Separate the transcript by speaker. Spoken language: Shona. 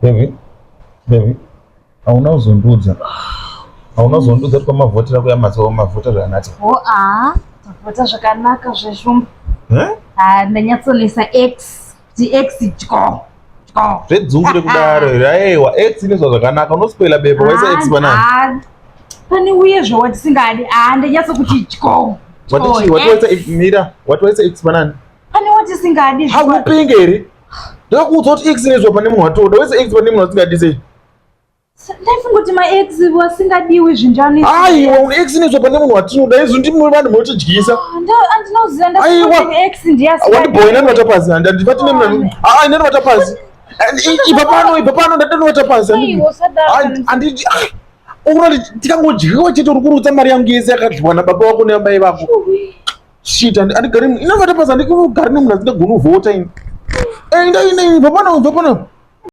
Speaker 1: Baby, hauna kuzondudza kuti kwamavhotera kuya mavhota zvakanati.
Speaker 2: Tavhota zvakanaka zveshumba. Ndanyatsonesa X kuti X dyo.
Speaker 1: Zvedzungire kudaro here. Aiwa, X inezva zvakanaka. Unoswela bebe waisa X banani.
Speaker 2: Pane uye zvawatisingadi. Ndanyatsokuti dyo.
Speaker 1: What waisa X banani?
Speaker 2: Pane watisingadi.
Speaker 1: Hakupinge here. Ndakakuudza kuti X inezva pane munhu watoda. Waisa X pane munhu asingadi sei?
Speaker 2: Ndaifunga kuti ma-X wasingadiwi zvinjani.
Speaker 1: Aiwa, X inezva pane munhu watinoda. Izvo ndimwe vanhu munotidyisa.
Speaker 2: Andinoziva ndakuti X ndiyasingadi.
Speaker 1: Wandibhoya nani watapazi. Handifati nemuna. Nani watapazi. Ipa pano ndatani watapazi. Handiti unoti tikangodyiwa chete uri kurutsa mari yangu yese yakadyiwa nababa wako neamai vako. Shit, andigari ina watapazi andikugari nemunhu asingagoni kuvhota ini. Ipa pano.